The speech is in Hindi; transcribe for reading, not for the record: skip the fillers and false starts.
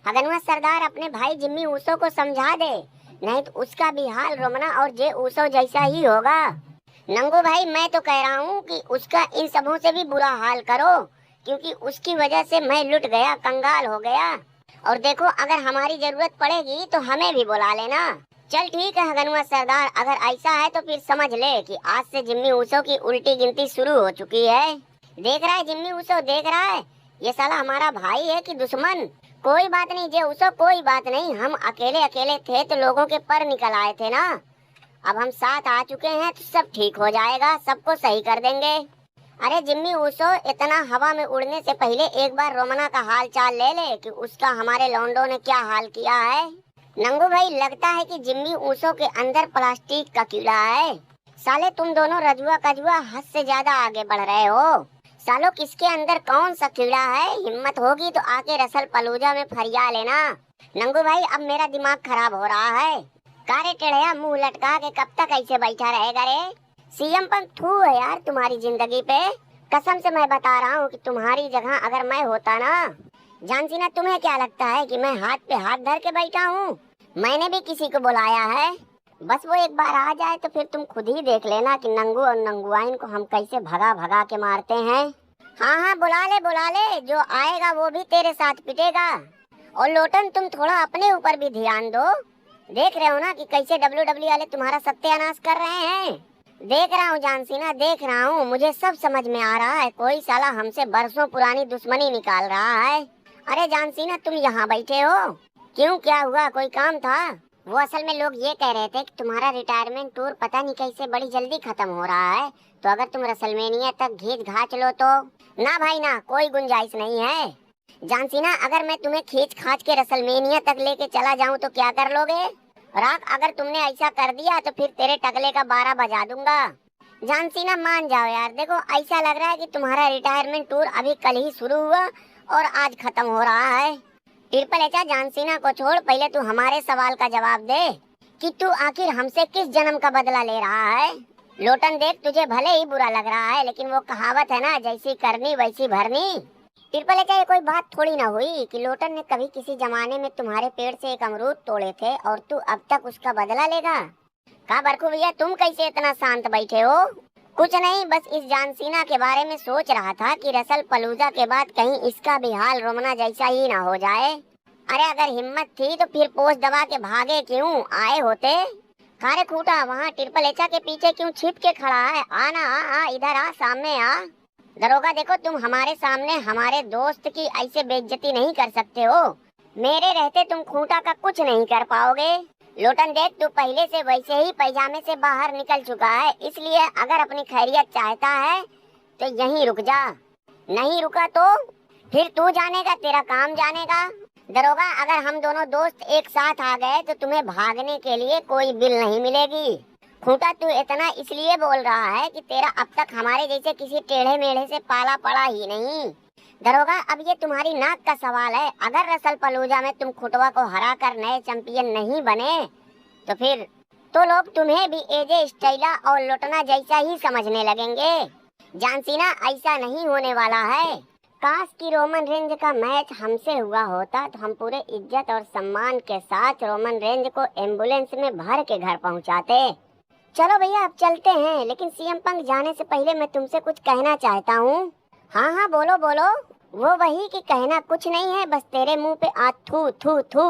हगनवा सरदार अपने भाई जिम्मी ऊसो को समझा दे, नहीं तो उसका भी हाल रोमना और जे ऊसो जैसा ही होगा। नंगू भाई मैं तो कह रहा हूँ कि उसका इन सबों से भी बुरा हाल करो, क्योंकि उसकी वजह से मैं लुट गया, कंगाल हो गया। और देखो अगर हमारी जरूरत पड़ेगी तो हमें भी बुला लेना। चल ठीक है हगनवा सरदार, अगर ऐसा है तो फिर समझ ले कि आज से जिम्मी ऊसो की उल्टी गिनती शुरू हो चुकी है। देख रहा है जिम्मी ऊसो, देख रहा है ये साला हमारा भाई है कि दुश्मन। कोई बात नहीं जे ऊसो, कोई बात नहीं, हम अकेले अकेले थे तो लोगों के पर निकल आए थे ना। अब हम साथ आ चुके हैं तो सब ठीक हो जाएगा, सबको सही कर देंगे। अरे जिम्मी ऊसो, इतना हवा में उड़ने से पहले एक बार रोमना का हाल चाल ले ले कि उसका हमारे लौंडों ने क्या हाल किया है। नंगू भाई लगता है कि जिम्मी ऊसो के अंदर प्लास्टिक का कीड़ा है। साले तुम दोनों रजुआ कजुआ हद से ज्यादा आगे बढ़ रहे हो। सालो किसके अंदर कौन सा कीड़ा है, हिम्मत होगी तो आके रसल पलूजा में फरिया लेना। नंगू भाई अब मेरा दिमाग खराब हो रहा है। कारे टेढ़िया मुंह लटका के कब तक ऐसे बैठा रहेगा रे। सीएम पंख थू है यार तुम्हारी जिंदगी पे। कसम से मैं बता रहा हूँ कि तुम्हारी जगह अगर मैं होता ना, जानसी ना, तुम्हें क्या लगता है कि मैं हाथ पे हाथ धर के बैठा हूँ? मैंने भी किसी को बुलाया है, बस वो एक बार आ जाए तो फिर तुम खुद ही देख लेना कि नंगू और नंगुआइन को हम कैसे भगा भगा के मारते हैं। हाँ हाँ बुला ले, जो आएगा वो भी तेरे साथ पिटेगा। और लोटन तुम थोड़ा अपने ऊपर भी ध्यान दो। देख रहे हो ना कि कैसे WWE वाले तुम्हारा सत्यानाश कर रहे हैं। देख रहा हूँ जानसीना, देख रहा हूँ, मुझे सब समझ में आ रहा है। कोई साला हमसे बरसों पुरानी दुश्मनी निकाल रहा है। अरे जानसीना तुम यहाँ बैठे हो क्यों, क्या हुआ, कोई काम था? वो असल में लोग ये कह रहे थे कि तुम्हारा रिटायरमेंट टूर पता नहीं कैसे बड़ी जल्दी खत्म हो रहा है, तो अगर तुम रसलमेनिया तक घींच घाच लो तो। ना भाई ना, कोई गुंजाइश नहीं है। जानसीना अगर मैं तुम्हें खींच खाच के रसलमेनिया तक लेके चला जाऊं तो क्या कर लोगे? राख अगर तुमने ऐसा कर दिया तो फिर तेरे टकले का 12 बजा दूंगा। जानसीना मान जाओ यार, देखो ऐसा लग रहा है कि तुम्हारा रिटायरमेंट टूर अभी कल ही शुरू हुआ और आज खत्म हो रहा है। ट्रिपल एच जानसीना को छोड़, पहले तू हमारे सवाल का जवाब दे कि तू आखिर हमसे किस जन्म का बदला ले रहा है। लोटन देख तुझे भले ही बुरा लग रहा है, लेकिन वो कहावत है ना, जैसी करनी वैसी भरनी। ट्रिपल एच ये कोई बात थोड़ी ना हुई कि लोटन ने कभी किसी जमाने में तुम्हारे पेड़ से एक अमरूद तोड़े थे और तू अब तक उसका बदला लेगा। का बरखू भैया तुम कैसे इतना शांत बैठे हो? कुछ नहीं, बस इस जानसीना के बारे में सोच रहा था कि रसल पलूजा के बाद कहीं इसका भी हाल रोमना जैसा ही ना हो जाए। अरे अगर हिम्मत थी तो फिर पोस्ट दबा के भागे क्यों आए होते? खारे खूटा वहाँ ट्रिपल एचा के पीछे क्यों छिप के खड़ा है? आना आ, इधर आ, सामने आ। दरोगा देखो तुम हमारे सामने हमारे दोस्त की ऐसे बेइज्जती नहीं कर सकते हो। मेरे रहते तुम खूंटा का कुछ नहीं कर पाओगे। लोटन देख तू पहले से वैसे ही पैजामे से बाहर निकल चुका है, इसलिए अगर अपनी खैरियत चाहता है तो यहीं रुक जा। नहीं रुका तो फिर तू जानेगा, तेरा काम जानेगा। दरोगा अगर हम दोनों दोस्त एक साथ आ गए तो तुम्हें भागने के लिए कोई बिल नहीं मिलेगी। खूंटा तू इतना इसलिए बोल रहा है कि तेरा अब तक हमारे जैसे किसी टेढ़े मेढ़े से पाला पड़ा ही नहीं। दरोगा अब ये तुम्हारी नाक का सवाल है, अगर रसल पलूजा में तुम खुटवा को हरा कर नए चैंपियन नहीं बने तो फिर तो लोग तुम्हें भी एजे स्टाइला और लोटना जैसा ही समझने लगेंगे। जानसीना ऐसा नहीं होने वाला है। काश की रोमन रेंज का मैच हमसे हुआ होता तो हम पूरे इज्जत और सम्मान के साथ रोमन रेंज को एम्बुलेंस में भर के घर पहुंचाते। चलो भैया अब चलते हैं, लेकिन सीएम पंख जाने से पहले मैं तुमसे कुछ कहना चाहता हूँ। हाँ हाँ बोलो बोलो। वो वही कि कहना कुछ नहीं है, बस तेरे मुंह पे आ थू थू थू।